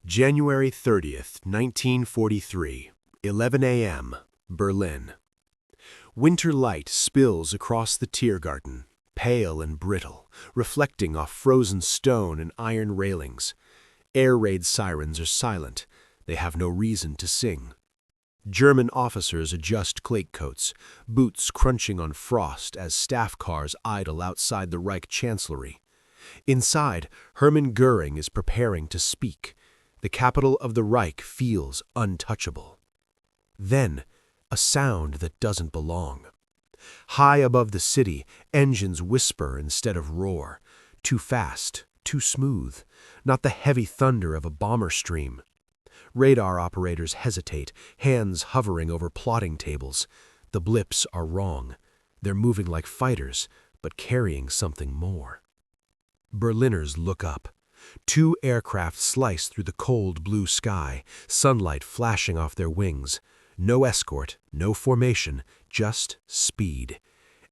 January 30th, 1943, 11 a.m., Berlin. Winter light spills across the Tiergarten, pale and brittle, reflecting off frozen stone and iron railings. Air raid sirens are silent. They have no reason to sing. German officers adjust greatcoats, boots crunching on frost as staff cars idle outside the Reich Chancellery. Inside, Hermann Göring is preparing to speak. The capital of the Reich feels untouchable. Then, a sound that doesn't belong. High above the city, engines whisper instead of roar. Too fast, too smooth, not the heavy thunder of a bomber stream. Radar operators hesitate, hands hovering over plotting tables. The blips are wrong. They're moving like fighters, but carrying something more. Berliners look up. Two aircraft slice through the cold blue sky, sunlight flashing off their wings. No escort, no formation, just speed.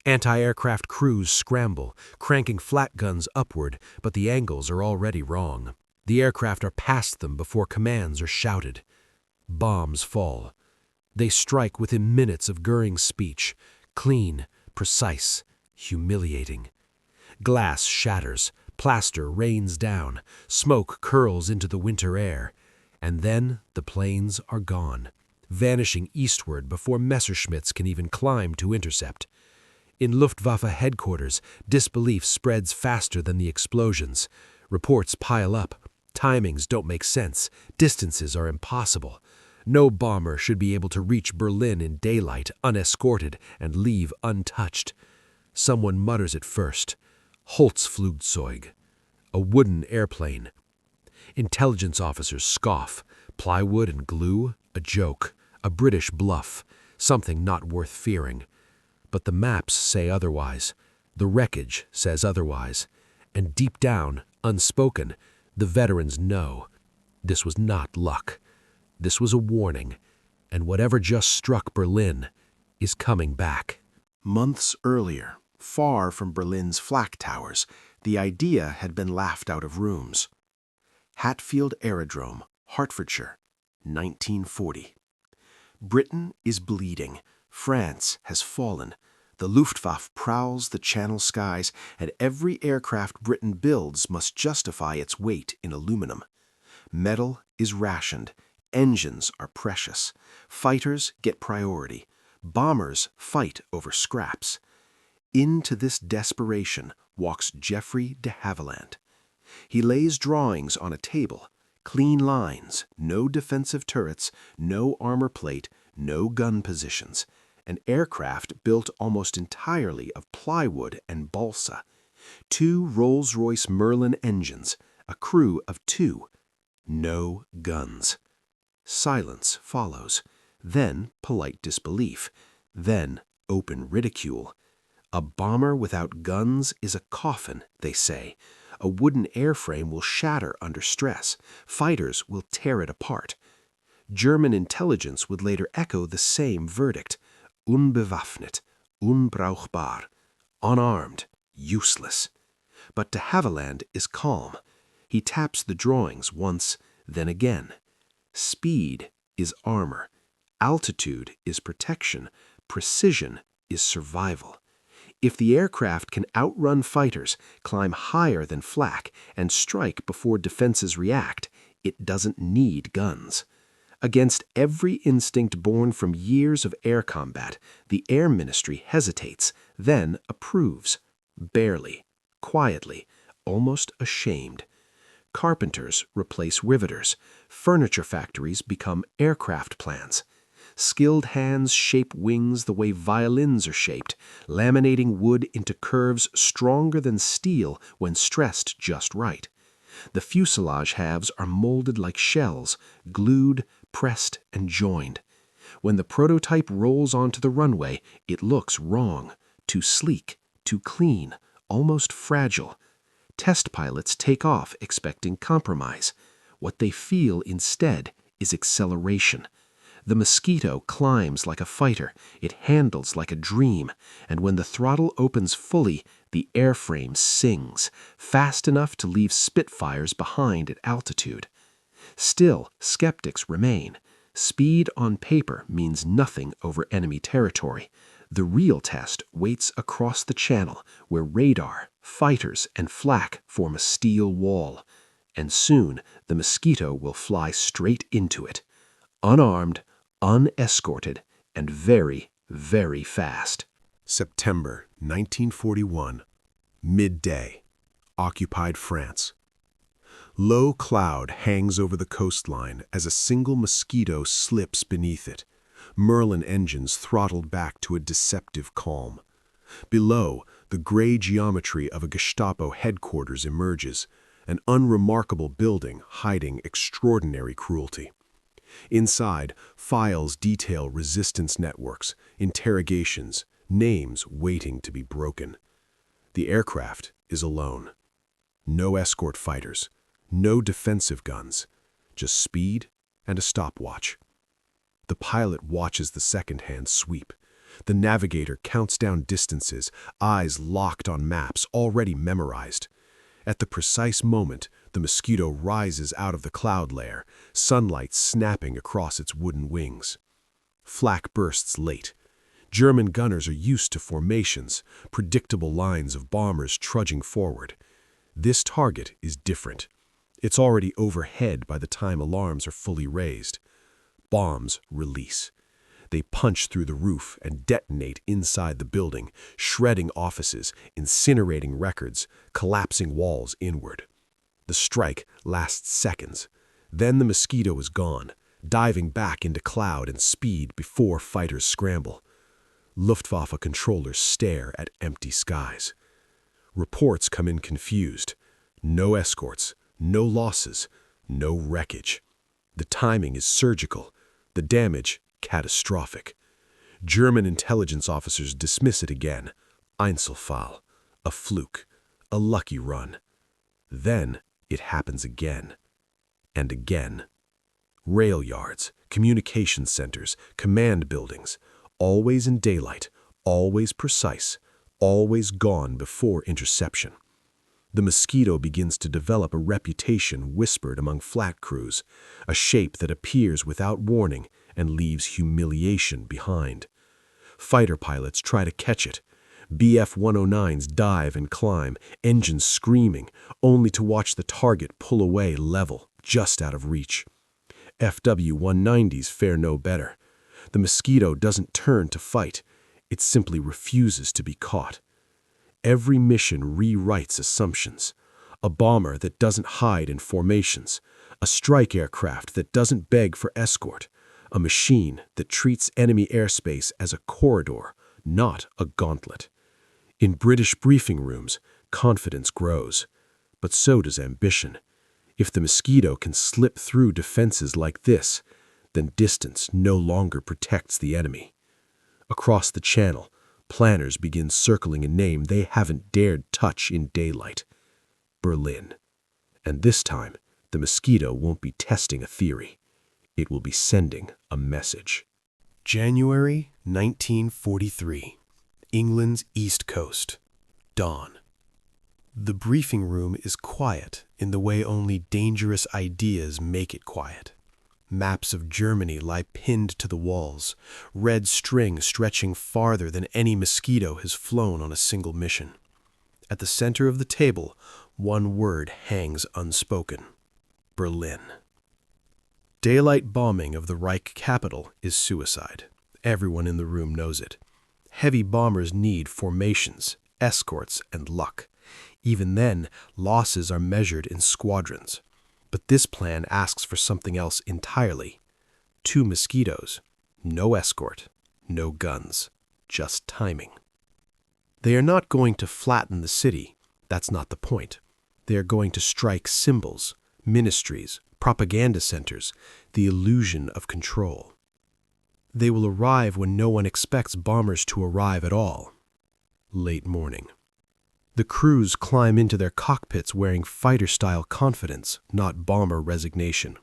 Anti-aircraft crews scramble, cranking flat guns upward, but the angles are already wrong. The aircraft are past them before commands are shouted. Bombs fall. They strike within minutes of Göring's speech. Clean, precise, humiliating. Glass shatters. Plaster rains down, smoke curls into the winter air, and then the planes are gone, vanishing eastward before Messerschmitts can even climb to intercept. In Luftwaffe headquarters, disbelief spreads faster than the explosions. Reports pile up, timings don't make sense, distances are impossible. No bomber should be able to reach Berlin in daylight, unescorted, and leave untouched. Someone mutters it first. Holzflugzeug, a wooden airplane. Intelligence officers scoff. Plywood and glue, a joke, a British bluff, something not worth fearing. But the maps say otherwise. The wreckage says otherwise. And deep down, unspoken, the veterans know. This was not luck. This was a warning. And whatever just struck Berlin is coming back. Months earlier, far from Berlin's flak towers, the idea had been laughed out of rooms. Hatfield Aerodrome, Hertfordshire, 1940. Britain is bleeding. France has fallen. The Luftwaffe prowls the Channel skies, and every aircraft Britain builds must justify its weight in aluminum. Metal is rationed. Engines are precious. Fighters get priority. Bombers fight over scraps. Into this desperation walks Geoffrey de Havilland. He lays drawings on a table, clean lines, no defensive turrets, no armor plate, no gun positions, an aircraft built almost entirely of plywood and balsa, 2 Rolls-Royce Merlin engines, a crew of 2, no guns. Silence follows, then polite disbelief, then open ridicule. A bomber without guns is a coffin, they say. A wooden airframe will shatter under stress. Fighters will tear it apart. German intelligence would later echo the same verdict. Unbewaffnet, unbrauchbar, unarmed, useless. But de Havilland is calm. He taps the drawings once, then again. Speed is armor. Altitude is protection. Precision is survival. If the aircraft can outrun fighters, climb higher than flak, and strike before defenses react, it doesn't need guns. Against every instinct born from years of air combat, the Air Ministry hesitates, then approves. Barely, quietly, almost ashamed. Carpenters replace riveters. Furniture factories become aircraft plants. Skilled hands shape wings the way violins are shaped, laminating wood into curves stronger than steel when stressed just right. The fuselage halves are molded like shells, glued, pressed, and joined. When the prototype rolls onto the runway, it looks wrong, too sleek, too clean, almost fragile. Test pilots take off expecting compromise. What they feel instead is acceleration. The Mosquito climbs like a fighter, it handles like a dream, and when the throttle opens fully, the airframe sings, fast enough to leave Spitfires behind at altitude. Still, skeptics remain. Speed on paper means nothing over enemy territory. The real test waits across the channel, where radar, fighters, and flak form a steel wall. And soon the Mosquito will fly straight into it, unarmed, unescorted, and very, very fast. September 1941. Midday. Occupied France. Low cloud hangs over the coastline as a single Mosquito slips beneath it. Merlin engines throttled back to a deceptive calm. Below, the gray geometry of a Gestapo headquarters emerges, an unremarkable building hiding extraordinary cruelty. Inside, files detail resistance networks, interrogations, names waiting to be broken. The aircraft is alone. No escort fighters, no defensive guns, just speed and a stopwatch. The pilot watches the second-hand sweep. The navigator counts down distances, eyes locked on maps already memorized. At the precise moment, the Mosquito rises out of the cloud layer, sunlight snapping across its wooden wings. Flak bursts late. German gunners are used to formations, predictable lines of bombers trudging forward. This target is different. It's already overhead by the time alarms are fully raised. Bombs release. They punch through the roof and detonate inside the building, shredding offices, incinerating records, collapsing walls inward. The strike lasts seconds. Then the Mosquito is gone, diving back into cloud and speed before fighters scramble. Luftwaffe controllers stare at empty skies. Reports come in confused. No escorts, no losses, no wreckage. The timing is surgical, the damage catastrophic. German intelligence officers dismiss it again. Einzelfall, a fluke, a lucky run. Then it happens again and again. Rail yards, communication centers, command buildings, always in daylight, always precise, always gone before interception. The Mosquito begins to develop a reputation whispered among flat crews, a shape that appears without warning and leaves humiliation behind. Fighter pilots try to catch it. Bf-109s dive and climb, engines screaming, only to watch the target pull away level, just out of reach. FW-190s fare no better. The Mosquito doesn't turn to fight. It simply refuses to be caught. Every mission rewrites assumptions. A bomber that doesn't hide in formations. A strike aircraft that doesn't beg for escort. A machine that treats enemy airspace as a corridor, not a gauntlet. In British briefing rooms, confidence grows. But so does ambition. If the Mosquito can slip through defenses like this, then distance no longer protects the enemy. Across the channel, planners begin circling a name they haven't dared touch in daylight. Berlin. And this time, the Mosquito won't be testing a theory. It will be sending a message. January 1943. England's East Coast. Dawn. The briefing room is quiet in the way only dangerous ideas make it quiet. Maps of Germany lie pinned to the walls, red string stretching farther than any Mosquito has flown on a single mission. At the center of the table, one word hangs unspoken: Berlin. Daylight bombing of the Reich capital is suicide. Everyone in the room knows it. Heavy bombers need formations, escorts, and luck. Even then, losses are measured in squadrons. But this plan asks for something else entirely. 2 Mosquitoes, no escort, no guns, just timing. They are not going to flatten the city. That's not the point. They are going to strike symbols, ministries, propaganda centers, the illusion of control. They will arrive when no one expects bombers to arrive at all. Late morning. The crews climb into their cockpits wearing fighter-style confidence, not bomber resignation.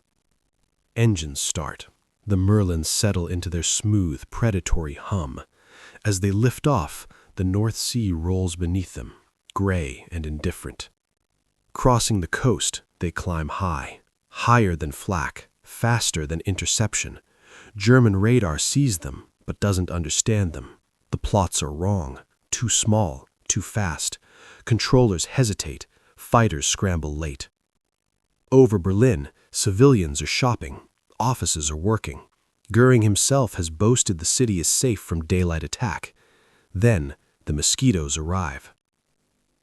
Engines start. The Merlins settle into their smooth, predatory hum. As they lift off, the North Sea rolls beneath them, gray and indifferent. Crossing the coast, they climb high, Higher than flak, faster than interception. German radar sees them, but doesn't understand them. The plots are wrong, too small, too fast. Controllers hesitate, fighters scramble late. Over Berlin, civilians are shopping, offices are working. Göring himself has boasted the city is safe from daylight attack. Then, the mosquitoes arrive.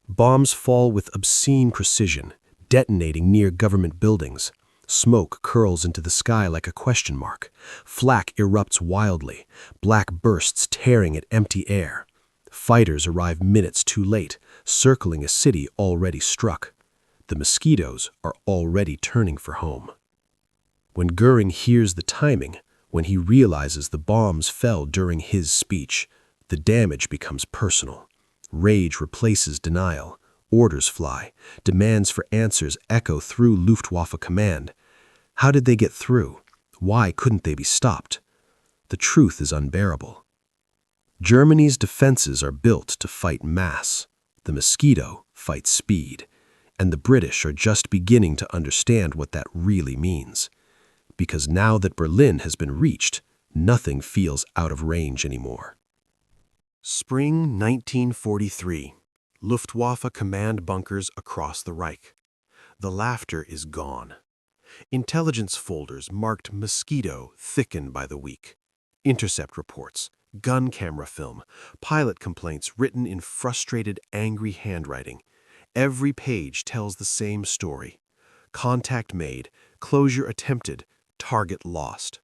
Bombs fall with obscene precision, detonating near government buildings. Smoke curls into the sky like a question mark. Flak erupts wildly, black bursts tearing at empty air. Fighters arrive minutes too late, circling a city already struck. The mosquitoes are already turning for home. When Göring hears the timing, when he realizes the bombs fell during his speech, the damage becomes personal. Rage replaces denial. Orders fly. Demands for answers echo through Luftwaffe command. How did they get through? Why couldn't they be stopped? The truth is unbearable. Germany's defenses are built to fight mass. The mosquito fights speed. And the British are just beginning to understand what that really means. Because now that Berlin has been reached, nothing feels out of range anymore. Spring 1943. Luftwaffe command bunkers across the Reich. The laughter is gone. Intelligence folders marked Mosquito thicken by the week. Intercept reports, gun camera film, pilot complaints written in frustrated, angry handwriting. Every page tells the same story. Contact made, closure attempted, target lost.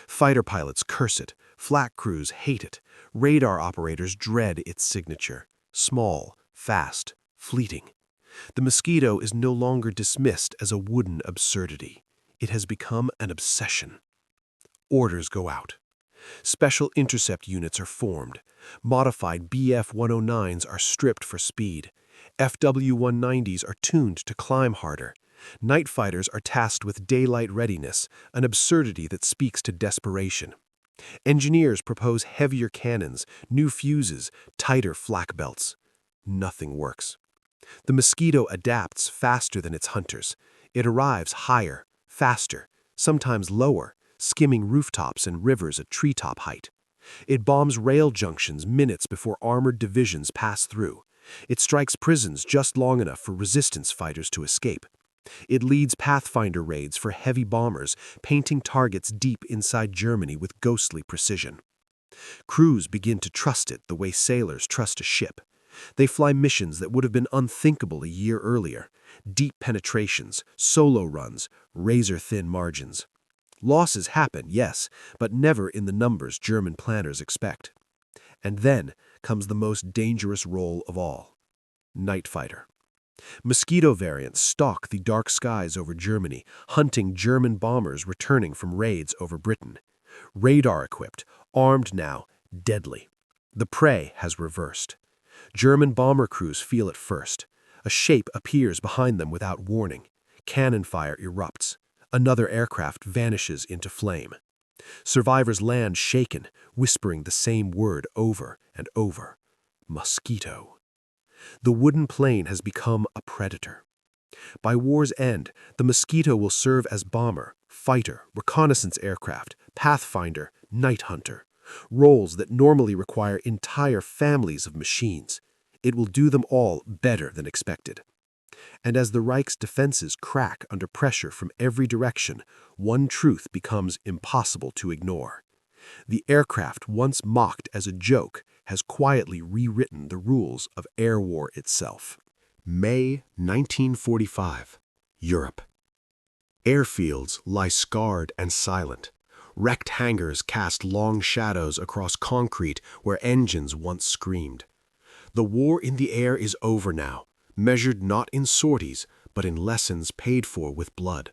Fighter pilots curse it, flak crews hate it, radar operators dread its signature. Small, fast, fleeting. The mosquito is no longer dismissed as a wooden absurdity. It has become an obsession. Orders go out. Special intercept units are formed. Modified Bf-109s are stripped for speed. FW-190s are tuned to climb harder. Night fighters are tasked with daylight readiness, an absurdity that speaks to desperation. Engineers propose heavier cannons, new fuses, tighter flak belts. Nothing works. The mosquito adapts faster than its hunters. It arrives higher, faster, sometimes lower, skimming rooftops and rivers at treetop height. It bombs rail junctions minutes before armored divisions pass through. It strikes prisons just long enough for resistance fighters to escape. It leads Pathfinder raids for heavy bombers, painting targets deep inside Germany with ghostly precision. Crews begin to trust it the way sailors trust a ship. They fly missions that would have been unthinkable a year earlier. Deep penetrations, solo runs, razor-thin margins. Losses happen, yes, but never in the numbers German planners expect. And then comes the most dangerous role of all: night fighter. Mosquito variants stalk the dark skies over Germany, hunting German bombers returning from raids over Britain. Radar-equipped, armed now, deadly. The prey has reversed. German bomber crews feel it first. A shape appears behind them without warning. Cannon fire erupts. Another aircraft vanishes into flame. Survivors land shaken, whispering the same word over and over: mosquito. The wooden plane has become a predator. By war's end, the mosquito will serve as bomber, fighter, reconnaissance aircraft, pathfinder, night hunter, roles that normally require entire families of machines. It will do them all better than expected. And as the Reich's defenses crack under pressure from every direction, one truth becomes impossible to ignore. The aircraft once mocked as a joke has quietly rewritten the rules of air war itself. May 1945, Europe. Airfields lie scarred and silent. Wrecked hangars cast long shadows across concrete where engines once screamed. The war in the air is over now, measured not in sorties, but in lessons paid for with blood.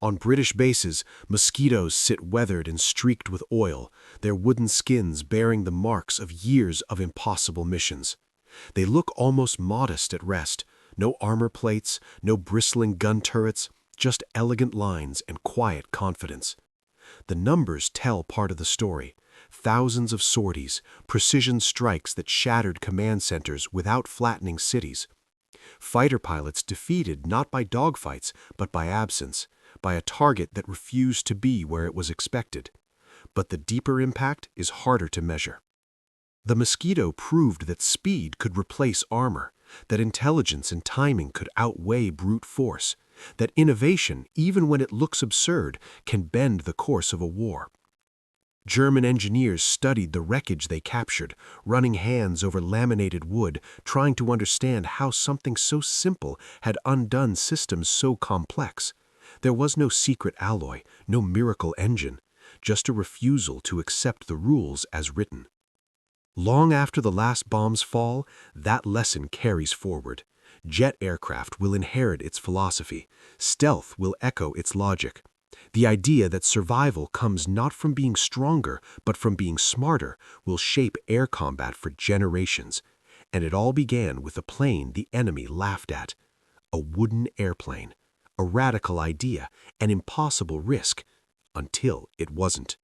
On British bases, mosquitoes sit weathered and streaked with oil, their wooden skins bearing the marks of years of impossible missions. They look almost modest at rest. No armor plates, no bristling gun turrets, just elegant lines and quiet confidence. The numbers tell part of the story. Thousands of sorties, precision strikes that shattered command centers without flattening cities. Fighter pilots defeated not by dogfights, but by absence, by a target that refused to be where it was expected. But the deeper impact is harder to measure. The Mosquito proved that speed could replace armor, that intelligence and timing could outweigh brute force, that innovation, even when it looks absurd, can bend the course of a war. German engineers studied the wreckage they captured, running hands over laminated wood, trying to understand how something so simple had undone systems so complex. There was no secret alloy, no miracle engine, just a refusal to accept the rules as written. Long after the last bombs fall, that lesson carries forward. Jet aircraft will inherit its philosophy. Stealth will echo its logic. The idea that survival comes not from being stronger, but from being smarter, will shape air combat for generations. And it all began with a plane the enemy laughed at. A wooden airplane. A radical idea, an impossible risk, until it wasn't.